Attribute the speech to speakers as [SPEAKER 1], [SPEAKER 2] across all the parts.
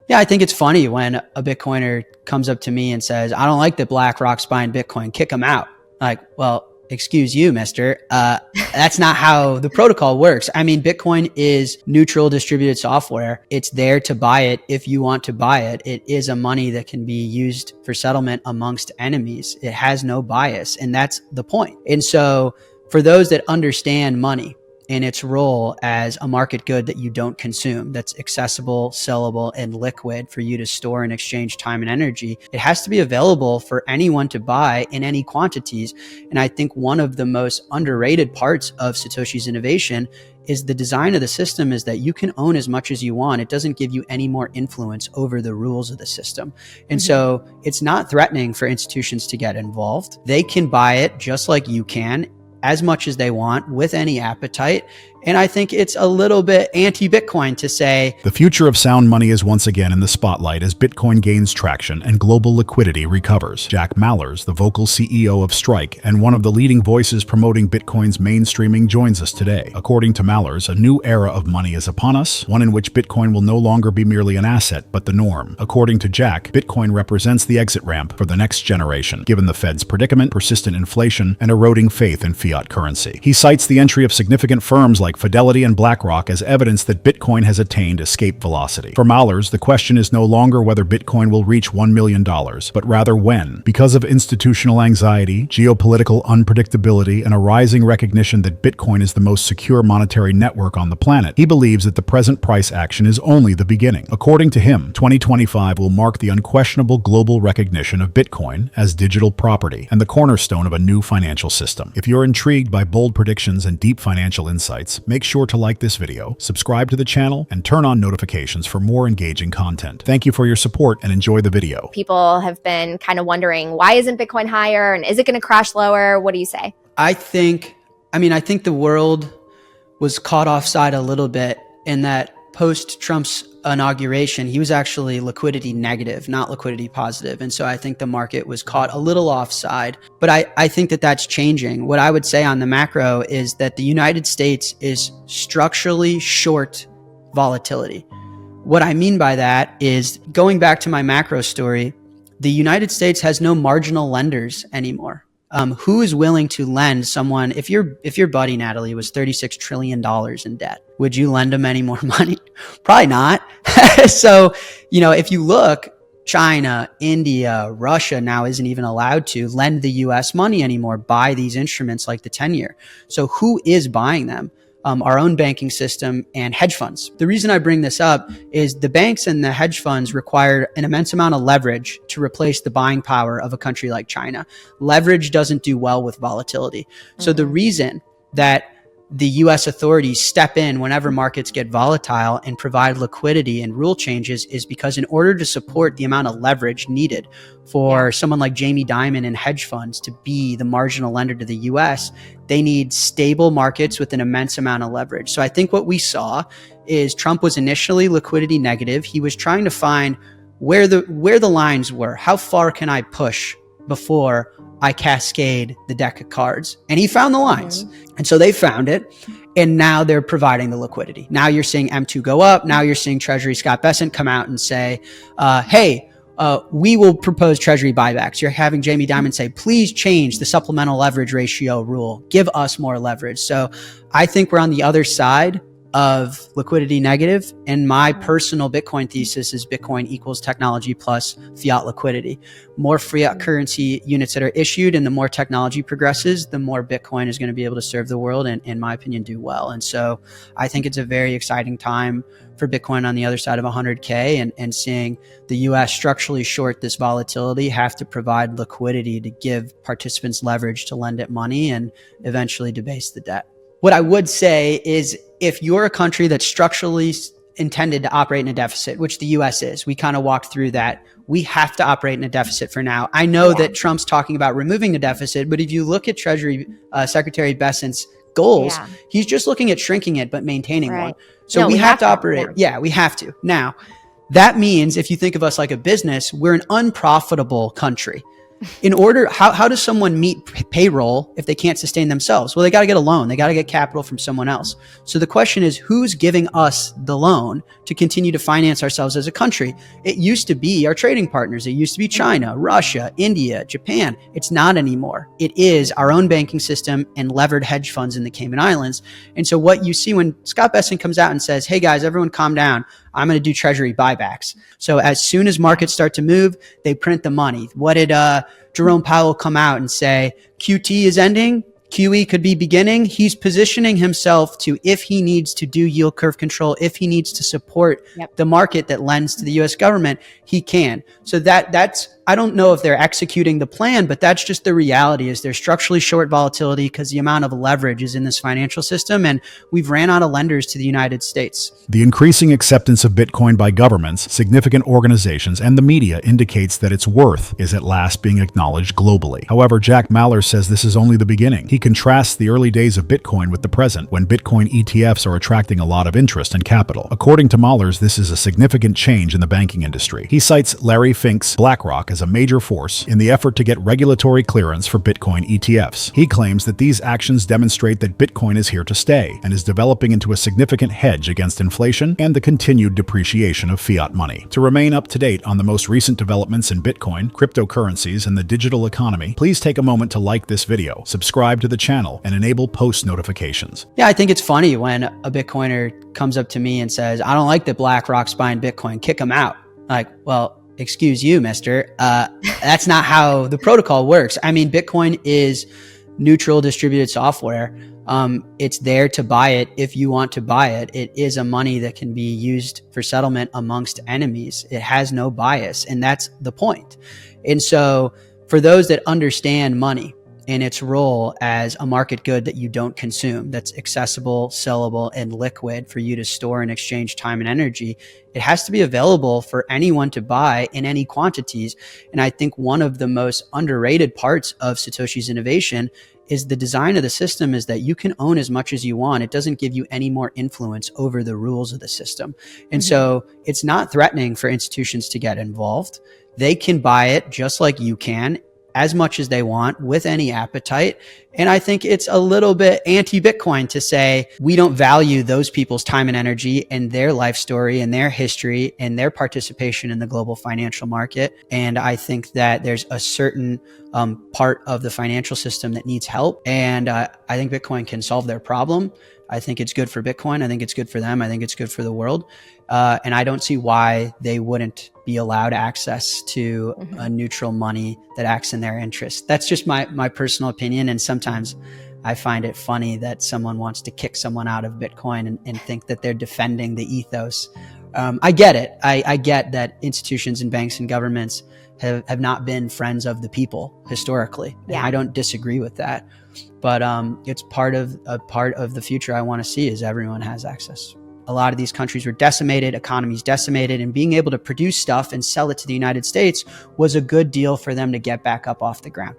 [SPEAKER 1] Yeah, I think it's funny when a Bitcoiner comes up to me and says, I don't like that BlackRock's buying Bitcoin, kick them out. Like, well, excuse you, mister. That's not how the protocol works. I mean, Bitcoin is neutral distributed software. It's there to buy it if you want to buy it. It is a money that can be used for settlement amongst enemies. It has no bias, and that's the point. And so for those that understand money in its role as a market good that you don't consume, that's accessible, sellable, and liquid for you to store and exchange time and energy, it has to be available for anyone to buy in any quantities. And I think one of the most underrated parts of Satoshi's innovation is the design of the system is that you can own as much as you want. It doesn't give you any more influence over the rules of the system. And so it's not threatening for institutions to get involved. They can buy it just like you can, as much as they want, with any appetite. And I think it's a little bit anti-Bitcoin to say
[SPEAKER 2] the future of sound money is once again in the spotlight as Bitcoin gains traction and global liquidity recovers. Jack Mallers, the vocal CEO of Strike and one of the leading voices promoting Bitcoin's mainstreaming, joins us today. According to Mallers, a new era of money is upon us, one in which Bitcoin will no longer be merely an asset, but the norm. According to Jack, Bitcoin represents the exit ramp for the next generation, given the Fed's predicament, persistent inflation, and eroding faith in fiat currency. He cites the entry of significant firms like Fidelity and BlackRock as evidence that Bitcoin has attained escape velocity. For Mallers, the question is no longer whether Bitcoin will reach $1 million, but rather when. Because of institutional anxiety, geopolitical unpredictability, and a rising recognition that Bitcoin is the most secure monetary network on the planet, he believes that the present price action is only the beginning. According to him, 2025 will mark the unquestionable global recognition of Bitcoin as digital property and the cornerstone of a new financial system. If you're intrigued by bold predictions and deep financial insights, make sure to like this video, subscribe to the channel, and turn on notifications for more engaging content. Thank you for your support and enjoy the video.
[SPEAKER 3] People have been kind of wondering, why isn't Bitcoin higher? And is it going to crash lower? What do you say?
[SPEAKER 1] I think the world was caught offside a little bit in that post-Trump's inauguration, he was actually liquidity negative, not liquidity positive. And so I think the market was caught a little offside, but I think that that's changing. What I would say on the macro is that the United States is structurally short volatility. What I mean by that is, going back to my macro story, the United States has no marginal lenders anymore. Who is willing to lend someone, if your buddy, Natalie, was $36 trillion in debt, would you lend him any more money? Probably not. So, if you look, China, India, Russia now isn't even allowed to lend the US money anymore, buy these instruments like the 10-year. So who is buying them? Our own banking system and hedge funds. The reason I bring this up is the banks and the hedge funds require an immense amount of leverage to replace the buying power of a country like China. Leverage doesn't do well with volatility. So the reason that the US authorities step in whenever markets get volatile and provide liquidity and rule changes is because in order to support the amount of leverage needed for someone like Jamie Dimon and hedge funds to be the marginal lender to the US, they need stable markets with an immense amount of leverage. So I think what we saw is Trump was initially liquidity negative. He was trying to find where the lines were. How far can I push before I cascade the deck of cards? And he found the lines. And so they found it. And now they're providing the liquidity. Now you're seeing M2 go up. Now you're seeing Treasury Scott Bessent come out and say, hey, we will propose Treasury buybacks. You're having Jamie Dimon say, please change the supplemental leverage ratio rule. Give us more leverage. So I think we're on the other side of liquidity negative. And my personal Bitcoin thesis is Bitcoin equals technology plus fiat liquidity. More fiat currency units that are issued and the more technology progresses, the more Bitcoin is going to be able to serve the world and, in my opinion, do well. And so I think it's a very exciting time for Bitcoin on the other side of 100K and seeing the US structurally short this volatility, have to provide liquidity to give participants leverage to lend it money and eventually debase the debt. What I would say is, if you're a country that's structurally intended to operate in a deficit, which the US is, we kind of walked through that. We have to operate in a deficit for now. I know that Trump's talking about removing the deficit, but if you look at Treasury Secretary Bessent's goals, he's just looking at shrinking it, but maintaining one. So we have to operate. Yeah, we have to. Now, that means if you think of us like a business, we're an unprofitable country. in order, how does someone meet payroll if they can't sustain themselves? Well, they got to get a loan. They got to get capital from someone else. So the question is, who's giving us the loan to continue to finance ourselves as a country? It used to be our trading partners. It used to be China, Russia, India, Japan. It's not anymore. It is our own banking system and levered hedge funds in the Cayman Islands. And so what you see when Scott Bessent comes out and says, hey guys, everyone calm down, I'm going to do treasury buybacks. So as soon as markets start to move, they print the money. What did Jerome Powell come out and say? QT is ending. QE could be beginning. He's positioning himself to, if he needs to do yield curve control, if he needs to support the market that lends to the US government, he can. So that's, I don't know if they're executing the plan, but that's just the reality. Is they're structurally short volatility because the amount of leverage is in this financial system, and we've ran out of lenders to the United States.
[SPEAKER 2] The increasing acceptance of Bitcoin by governments, significant organizations, and the media indicates that its worth is at last being acknowledged globally. However, Jack Mallers says this is only the beginning. He contrasts the early days of Bitcoin with the present, when Bitcoin ETFs are attracting a lot of interest and capital. According to Mallers, this is a significant change in the banking industry. He cites Larry Fink's BlackRock as a major force in the effort to get regulatory clearance for Bitcoin ETFs. He claims that these actions demonstrate that Bitcoin is here to stay and is developing into a significant hedge against inflation and the continued depreciation of fiat money. To remain up to date on the most recent developments in Bitcoin, cryptocurrencies, and the digital economy, please take a moment to like this video, subscribe to the channel, and enable post notifications.
[SPEAKER 1] Yeah, I think it's funny when a Bitcoiner comes up to me and says, I don't like that BlackRock's buying Bitcoin, kick them out. Like, well, excuse you, mister. That's not how the protocol works. I mean, Bitcoin is neutral distributed software. It's there to buy it if you want to buy it. It is a money that can be used for settlement amongst enemies. It has no bias, and that's the point. And so for those that understand money and its role as a market good that you don't consume, that's accessible, sellable, and liquid for you to store and exchange time and energy, it has to be available for anyone to buy in any quantities. And I think one of the most underrated parts of Satoshi's innovation is the design of the system is that you can own as much as you want. It doesn't give you any more influence over the rules of the system. And so it's not threatening for institutions to get involved. They can buy it just like you can, as much as they want, with any appetite. And I think it's a little bit anti-Bitcoin to say we don't value those people's time and energy and their life story and their history and their participation in the global financial market. And I think that there's a certain part of the financial system that needs help. And I think Bitcoin can solve their problem. I think it's good for Bitcoin. I think it's good for them. I think it's good for the world. And I don't see why they wouldn't be allowed access to a neutral money that acts in their interest. That's just my personal opinion. And sometimes I find it funny that someone wants to kick someone out of Bitcoin and think that they're defending the ethos. I get it. I get that institutions and banks and governments have not been friends of the people historically. Yeah. And I don't disagree with that. But it's part of the future I want to see is everyone has access. A lot of these countries were decimated, economies decimated, and being able to produce stuff and sell it to the United States was a good deal for them to get back up off the ground.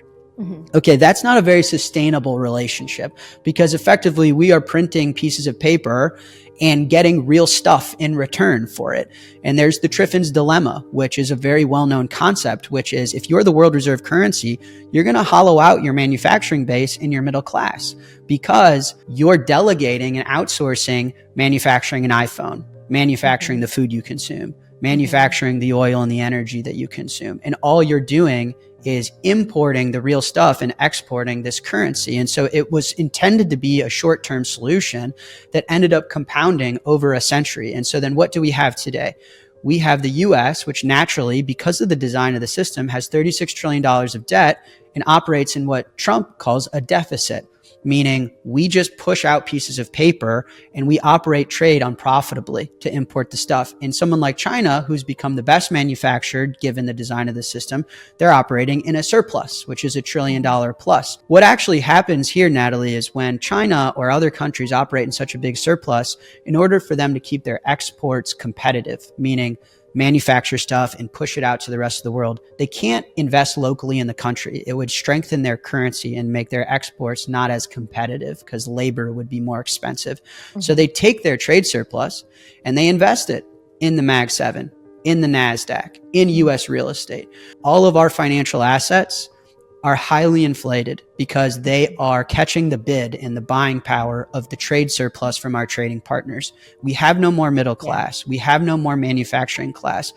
[SPEAKER 1] Okay, that's not a very sustainable relationship because effectively we are printing pieces of paper and getting real stuff in return for it. And there's the Triffin's dilemma, which is a very well-known concept, which is if you're the world reserve currency, you're going to hollow out your manufacturing base in your middle class because you're delegating and outsourcing manufacturing an iPhone, manufacturing the food you consume, manufacturing the oil and the energy that you consume. And all you're doing is importing the real stuff and exporting this currency. And so it was intended to be a short-term solution that ended up compounding over a century. And so then what do we have today? We have the US, which naturally, because of the design of the system, has $36 trillion of debt and operates in what Trump calls a deficit, meaning we just push out pieces of paper and we operate trade unprofitably to import the stuff. And someone like China, who's become the best manufacturer given the design of the system, they're operating in a surplus, which is $1 trillion plus. What actually happens here, Natalie, is when China or other countries operate in such a big surplus, in order for them to keep their exports competitive, meaning manufacture stuff and push it out to the rest of the world, they can't invest locally in the country. It would strengthen their currency and make their exports not as competitive because labor would be more expensive. So they take their trade surplus and they invest it in the Mag 7 in the NASDAQ, in US real estate. All of our financial assets are highly inflated because they are catching the bid and the buying power of the trade surplus from our trading partners. We have no more middle class. We have no more manufacturing class.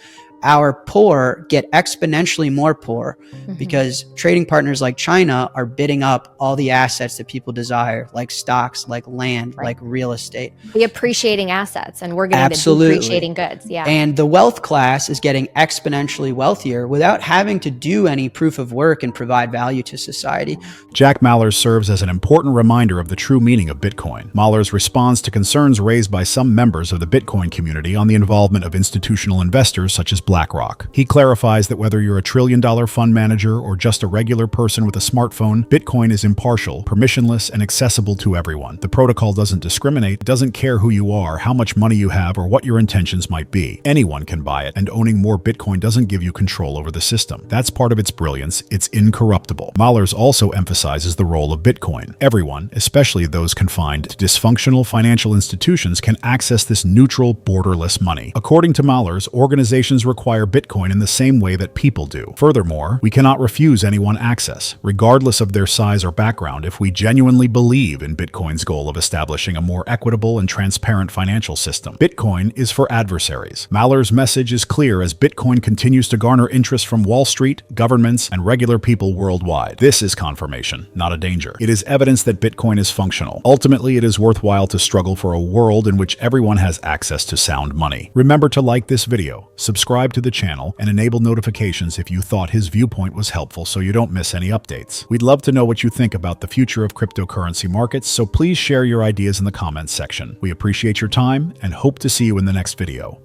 [SPEAKER 1] Our poor get exponentially more poor because trading partners like China are bidding up all the assets that people desire, like stocks, like land, like real estate.
[SPEAKER 3] The appreciating assets, and we're getting the depreciating goods. Yeah.
[SPEAKER 1] And the wealth class is getting exponentially wealthier without having to do any proof of work and provide value to society.
[SPEAKER 2] Jack Mallers serves as an important reminder of the true meaning of Bitcoin. Mallers responds to concerns raised by some members of the Bitcoin community on the involvement of institutional investors such as BlackRock. He clarifies that whether you're a trillion-dollar fund manager or just a regular person with a smartphone, Bitcoin is impartial, permissionless, and accessible to everyone. The protocol doesn't discriminate, it doesn't care who you are, how much money you have, or what your intentions might be. Anyone can buy it, and owning more Bitcoin doesn't give you control over the system. That's part of its brilliance. It's incorruptible. Mallers also emphasizes the role of Bitcoin. Everyone, especially those confined to dysfunctional financial institutions, can access this neutral, borderless money. According to Mallers, organizations require Bitcoin in the same way that people do. Furthermore, we cannot refuse anyone access, regardless of their size or background, if we genuinely believe in Bitcoin's goal of establishing a more equitable and transparent financial system. Bitcoin is for adversaries. Mallers' message is clear as Bitcoin continues to garner interest from Wall Street, governments, and regular people worldwide. This is confirmation, not a danger. It is evidence that Bitcoin is functional. Ultimately, it is worthwhile to struggle for a world in which everyone has access to sound money. Remember to like this video, subscribe to the channel, and enable notifications if you thought his viewpoint was helpful so you don't miss any updates. We'd love to know what you think about the future of cryptocurrency markets, so please share your ideas in the comments section. We appreciate your time and hope to see you in the next video.